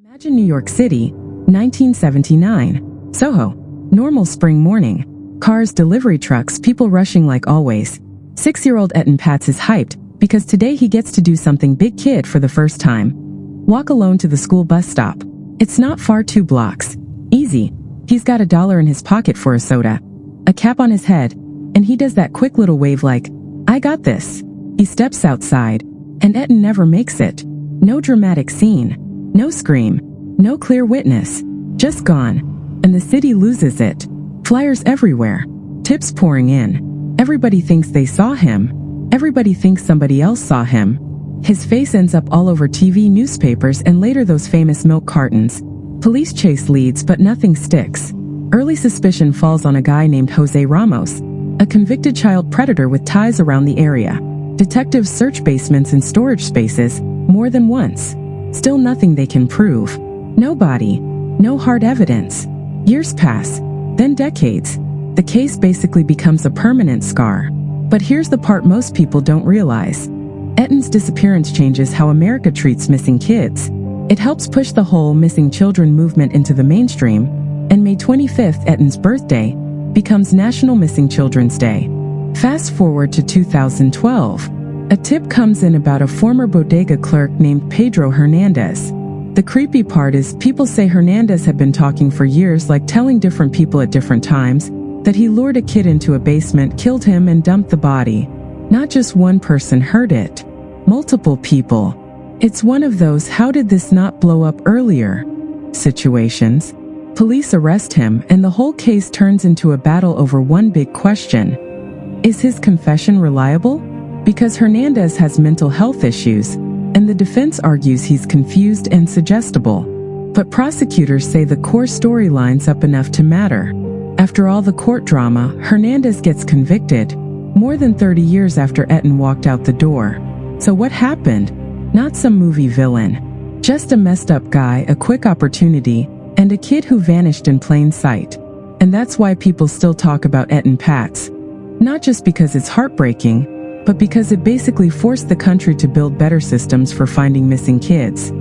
Imagine New York City, 1979. Soho. Normal spring morning. Cars, delivery trucks, people rushing like always. 6-year-old Etan Patz is hyped because today he gets to do something big kid for the first time. Walk alone to the school bus stop. It's not far, 2 blocks. Easy. He's got $1 in his pocket for a soda, a cap on his head, and he does that quick little wave like, "I got this." He steps outside, and Etan never makes it. No dramatic scene. No scream. No clear witness. Just gone. And the city loses it. Flyers everywhere. Tips pouring in. Everybody thinks they saw him. Everybody thinks somebody else saw him. His face ends up all over TV, newspapers, and later those famous milk cartons. Police chase leads, but nothing sticks. Early suspicion falls on a guy named Jose Ramos, a convicted child predator with ties around the area. Detectives search basements and storage spaces more than once. Still nothing they can prove. No body. No hard evidence. Years pass. Then decades. The case basically becomes a permanent scar. But here's the part most people don't realize. Etan's disappearance changes how America treats missing kids. It helps push the whole missing children movement into the mainstream, and May 25th, Etan's birthday, becomes National Missing Children's Day. Fast forward to 2012. A tip comes in about a former bodega clerk named Pedro Hernandez. The creepy part is people say Hernandez had been talking for years, like telling different people at different times, that he lured a kid into a basement, killed him, and dumped the body. Not just one person heard it. Multiple people. It's one of those "how did this not blow up earlier" situations. Police arrest him, and the whole case turns into a battle over one big question. Is his confession reliable? Because Hernandez has mental health issues, and the defense argues he's confused and suggestible. But prosecutors say the core story lines up enough to matter. After all the court drama, Hernandez gets convicted, more than 30 years after Etan walked out the door. So what happened? Not some movie villain. Just a messed up guy, a quick opportunity, and a kid who vanished in plain sight. And that's why people still talk about Etan Patz. Not just because it's heartbreaking, but because it basically forced the country to build better systems for finding missing kids.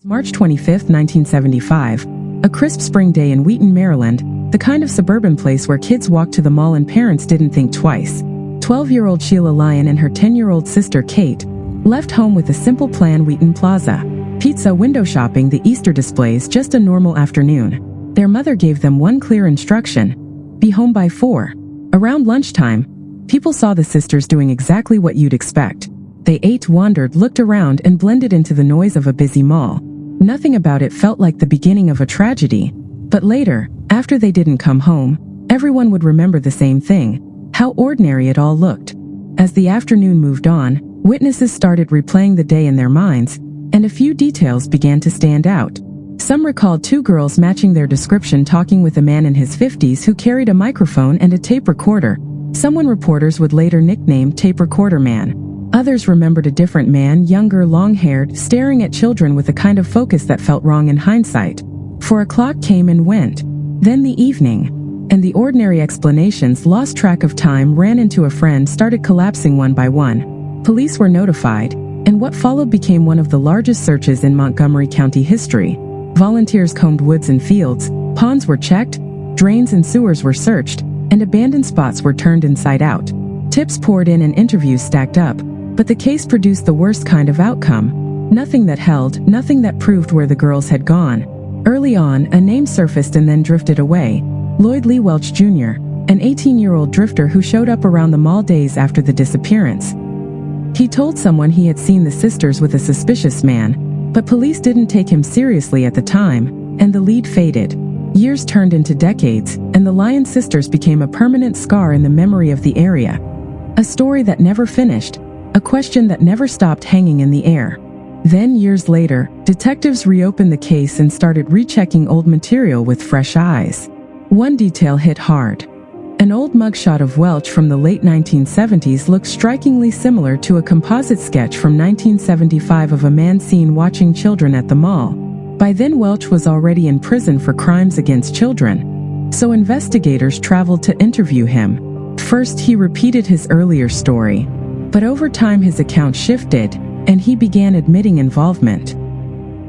March 25, 1975, a crisp spring day in Wheaton, Maryland, the kind of suburban place where kids walked to the mall and parents didn't think twice. 12-year-old Sheila Lyon and her 10-year-old sister Kate left home with a simple plan: Wheaton Plaza. Pizza, window shopping, the Easter displays, just a normal afternoon. Their mother gave them one clear instruction: be home by 4. Around lunchtime, people saw the sisters doing exactly what you'd expect. They ate, wandered, looked around, and blended into the noise of a busy mall. Nothing about it felt like the beginning of a tragedy. But later, after they didn't come home, everyone would remember the same thing: how ordinary it all looked. As the afternoon moved on, witnesses started replaying the day in their minds, and a few details began to stand out. Some recalled 2 girls matching their description talking with a man in his 50s who carried a microphone and a tape recorder, someone reporters would later nickname Tape Recorder Man. Others remembered a different man, younger, long-haired, staring at children with a kind of focus that felt wrong in hindsight. 4 o'clock came and went. Then the evening. And the ordinary explanations lost track of time, ran into a friend, started collapsing one by one. Police were notified, and what followed became one of the largest searches in Montgomery County history. Volunteers combed woods and fields, ponds were checked, drains and sewers were searched, and abandoned spots were turned inside out. Tips poured in and interviews stacked up, but the case produced the worst kind of outcome. Nothing that held, nothing that proved where the girls had gone. Early on, a name surfaced and then drifted away: Lloyd Lee Welch Jr., an 18-year-old drifter who showed up around the mall days after the disappearance. He told someone he had seen the sisters with a suspicious man, but police didn't take him seriously at the time, and the lead faded. Years turned into decades, and the Lyon sisters became a permanent scar in the memory of the area. A story that never finished, a question that never stopped hanging in the air. Then, years later, detectives reopened the case and started rechecking old material with fresh eyes. One detail hit hard. An old mugshot of Welch from the late 1970s looked strikingly similar to a composite sketch from 1975 of a man seen watching children at the mall. By then, Welch was already in prison for crimes against children. So investigators traveled to interview him. first he repeated his earlier story, but over time his account shifted, and he began admitting involvement.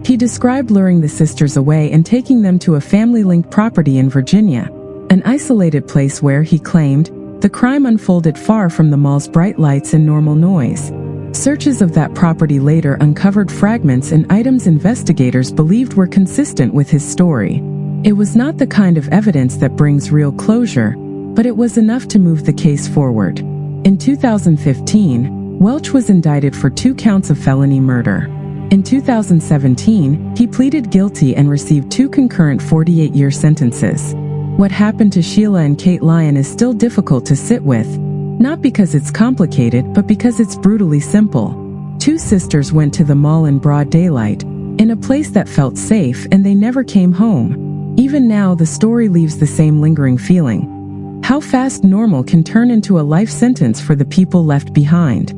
He described luring the sisters away and taking them to a family-linked property in Virginia, an isolated place where, he claimed, the crime unfolded far from the mall's bright lights and normal noise. Searches of that property later uncovered fragments and items investigators believed were consistent with his story. It was not the kind of evidence that brings real closure, but it was enough to move the case forward. In 2015, Welch was indicted for 2 counts of felony murder. In 2017, he pleaded guilty and received 2 concurrent 48-year sentences. What happened to Sheila and Kate Lyon is still difficult to sit with, not because it's complicated, but because it's brutally simple. 2 sisters went to the mall in broad daylight, in a place that felt safe, and they never came home. Even now, the story leaves the same lingering feeling. How fast normal can turn into a life sentence for the people left behind.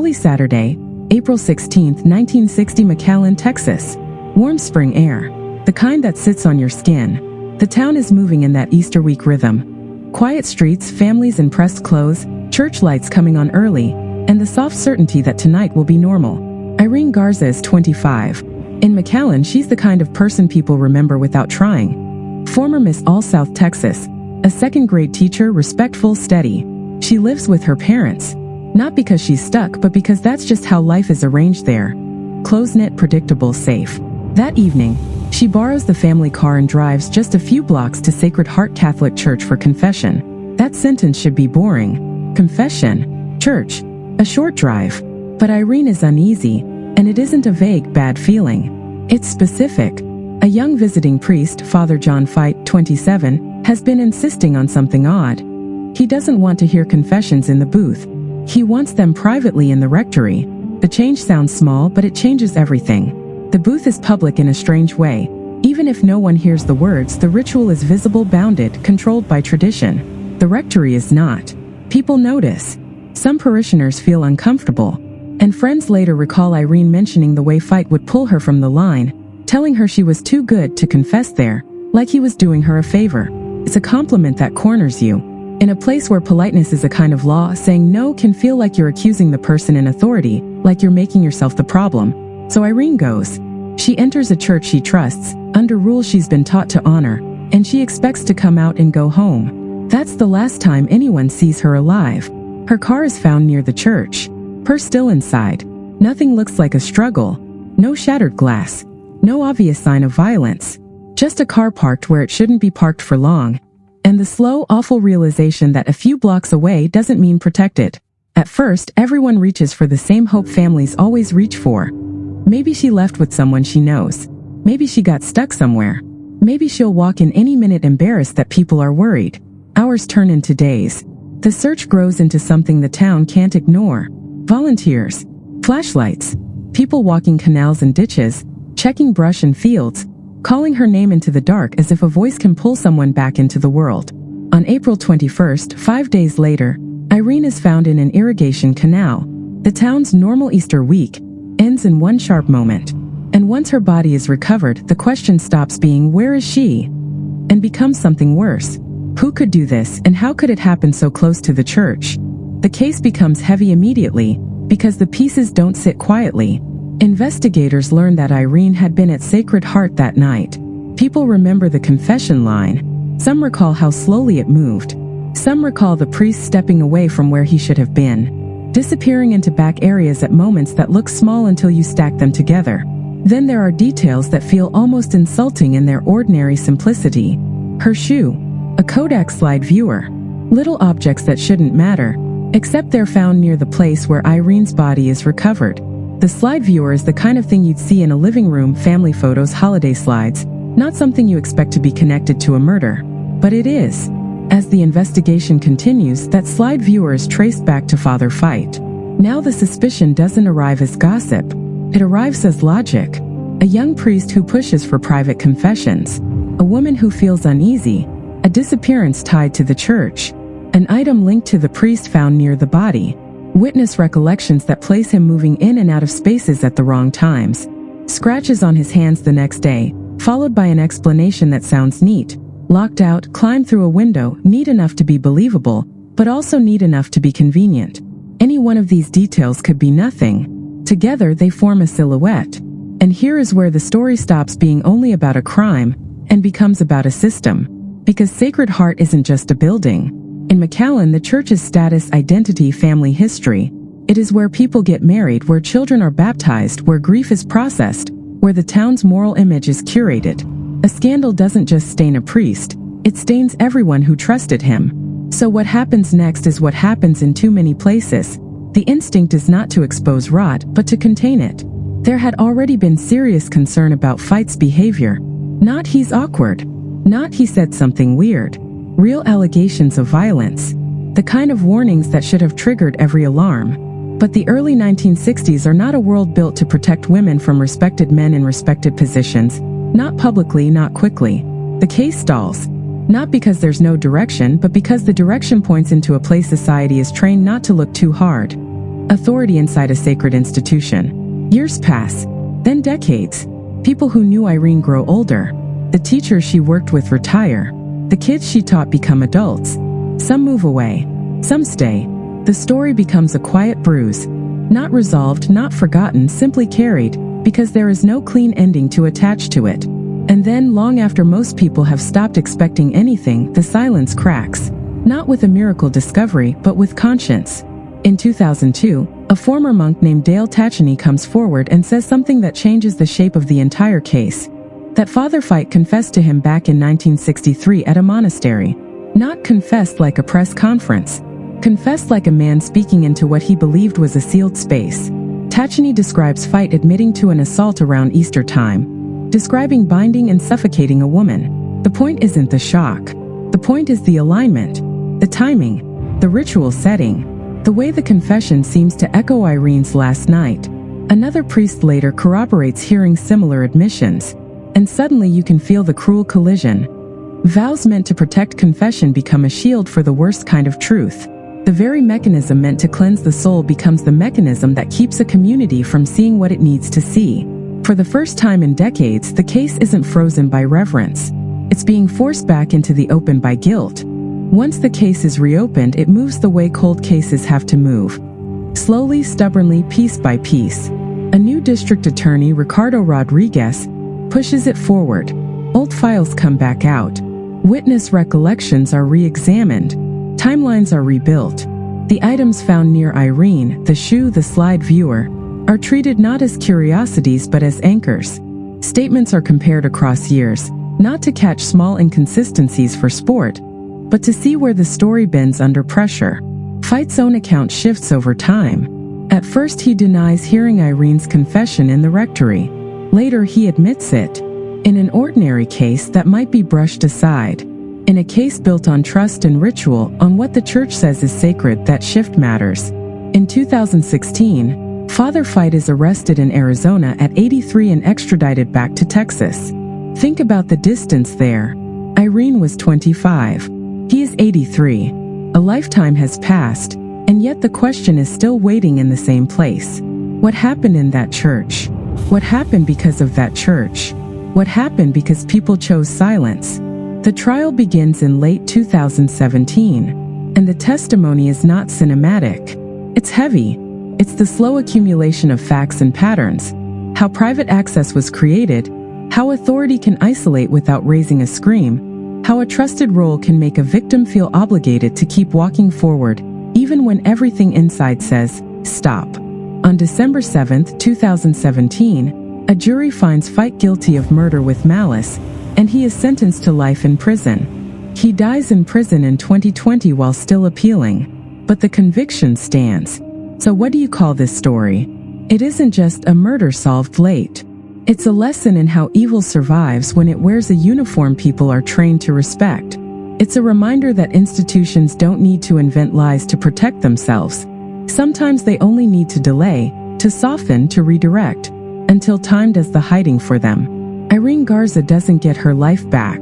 Early Saturday, April 16, 1960, McAllen, Texas. Warm spring air, the kind that sits on your skin. The town is moving in that Easter week rhythm. Quiet streets, families in pressed clothes, church lights coming on early, and the soft certainty that tonight will be normal. Irene Garza is 25. In McAllen, she's the kind of person people remember without trying. Former Miss All South Texas, a second-grade teacher, respectful, steady. She lives with her parents. Not because she's stuck, but because that's just how life is arranged there. Close-knit, predictable, safe. That evening, she borrows the family car and drives just a few blocks to Sacred Heart Catholic Church for confession. That sentence should be boring. Confession, church, a short drive. But Irene is uneasy, and it isn't a vague, bad feeling. It's specific. A young visiting priest, Father John Fite, 27, has been insisting on something odd. He doesn't want to hear confessions in the booth. He wants them privately in the rectory. The change sounds small, but it changes everything. The booth is public in a strange way. Even if no one hears the words, the ritual is visible, bounded, controlled by tradition. The rectory is not. People notice. Some parishioners feel uncomfortable. And friends later recall Irene mentioning the way Fite would pull her from the line, telling her she was too good to confess there, like he was doing her a favor. It's a compliment that corners you. In a place where politeness is a kind of law, saying no can feel like you're accusing the person in authority, like you're making yourself the problem. So Irene goes. She enters a church she trusts, under rules she's been taught to honor, and she expects to come out and go home. That's the last time anyone sees her alive. Her car is found near the church. Her still inside. Nothing looks like a struggle. No shattered glass. No obvious sign of violence. Just a car parked where it shouldn't be parked for long. And the slow, awful realization that a few blocks away doesn't mean protected. At first, everyone reaches for the same hope families always reach for. Maybe she left with someone she knows. Maybe she got stuck somewhere. Maybe she'll walk in any minute embarrassed that people are worried. Hours turn into days. The search grows into something the town can't ignore. Volunteers. Flashlights. People walking canals and ditches, checking brush and fields, calling her name into the dark as if a voice can pull someone back into the world. On April 21st, 5 days later, Irene is found in an irrigation canal. The town's normal Easter week ends in one sharp moment. And once her body is recovered, the question stops being "where is she?" and becomes something worse. Who could do this, and how could it happen so close to the church? The case becomes heavy immediately, because the pieces don't sit quietly. Investigators learn that Irene had been at Sacred Heart that night. People remember the confession line. Some recall how slowly it moved. Some recall the priest stepping away from where he should have been, disappearing into back areas at moments that look small until you stack them together. Then there are details that feel almost insulting in their ordinary simplicity. Her shoe, a Kodak slide viewer, little objects that shouldn't matter, except they're found near the place where Irene's body is recovered. The slide viewer is the kind of thing you'd see in a living room, family photos, holiday slides, not something you expect to be connected to a murder. But it is. As the investigation continues, that slide viewer is traced back to Father Fite. Now the suspicion doesn't arrive as gossip. It arrives as logic. A young priest who pushes for private confessions. A woman who feels uneasy. A disappearance tied to the church. An item linked to the priest found near the body. Witness recollections that place him moving in and out of spaces at the wrong times. Scratches on his hands the next day, followed by an explanation that sounds neat. Locked out, climbed through a window, neat enough to be believable, but also neat enough to be convenient. Any one of these details could be nothing. Together they form a silhouette. And here is where the story stops being only about a crime and becomes about a system. Because Sacred Heart isn't just a building. In McAllen, the church's status, identity, family history. It is where people get married, where children are baptized, where grief is processed, where the town's moral image is curated. A scandal doesn't just stain a priest, it stains everyone who trusted him. So what happens next is what happens in too many places. The instinct is not to expose rot, but to contain it. There had already been serious concern about Feit's behavior. Not he's awkward. Not he said something weird. Real allegations of violence. The kind of warnings that should have triggered every alarm. But the early 1960s are not a world built to protect women from respected men in respected positions. Not publicly, not quickly. The case stalls. Not because there's no direction, but because the direction points into a place society is trained not to look too hard. Authority inside a sacred institution. Years pass. Then decades. People who knew Irene grow older. The teachers she worked with retire. The kids she taught become adults. Some move away. Some stay. The story becomes a quiet bruise. Not resolved, not forgotten, simply carried, because there is no clean ending to attach to it. And then, long after most people have stopped expecting anything, the silence cracks. Not with a miracle discovery, but with conscience. In 2002, a former monk named Dale Tacheny comes forward and says something that changes the shape of the entire case. That Father Feit confessed to him back in 1963 at a monastery. Not confessed like a press conference. Confessed like a man speaking into what he believed was a sealed space. Tacheny describes Feit admitting to an assault around Easter time. Describing binding and suffocating a woman. The point isn't the shock. The point is the alignment. The timing. The ritual setting. The way the confession seems to echo Irene's last night. Another priest later corroborates hearing similar admissions. And suddenly you can feel the cruel collision. Vows meant to protect confession become a shield for the worst kind of truth. The very mechanism meant to cleanse the soul becomes the mechanism that keeps a community from seeing what it needs to see. For the first time in decades, the case isn't frozen by reverence. It's being forced back into the open by guilt. Once the case is reopened, it moves the way cold cases have to move. Slowly, stubbornly, piece by piece. A new district attorney, Ricardo Rodriguez, pushes it forward. Old files come back out. Witness recollections are re-examined. Timelines are rebuilt. The items found near Irene, the shoe, the slide viewer, are treated not as curiosities but as anchors. Statements are compared across years, not to catch small inconsistencies for sport, but to see where the story bends under pressure. Feit's own account shifts over time. At first he denies hearing Irene's confession in the rectory. Later he admits it. In an ordinary case that might be brushed aside. In a case built on trust and ritual, on what the church says is sacred, that shift matters. In 2016, Father Feit is arrested in Arizona at 83 and extradited back to Texas. Think about the distance there. Irene was 25. He is 83. A lifetime has passed, and yet the question is still waiting in the same place. What happened in that church? What happened because of that church? What happened because people chose silence? The trial begins in late 2017, and the testimony is not cinematic. It's heavy. It's the slow accumulation of facts and patterns. How private access was created, how authority can isolate without raising a scream, how a trusted role can make a victim feel obligated to keep walking forward, even when everything inside says, stop. On December 7, 2017, a jury finds Feit guilty of murder with malice, and he is sentenced to life in prison. He dies in prison in 2020 while still appealing. But the conviction stands. So what do you call this story? It isn't just a murder solved late. It's a lesson in how evil survives when it wears a uniform people are trained to respect. It's a reminder that institutions don't need to invent lies to protect themselves. Sometimes they only need to delay, to soften, to redirect, until time does the hiding for them. Irene Garza doesn't get her life back.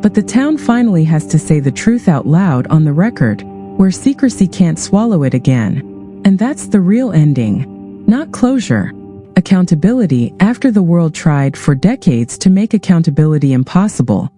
But the town finally has to say the truth out loud on the record, where secrecy can't swallow it again. And that's the real ending. Not closure. Accountability after the world tried for decades to make accountability impossible.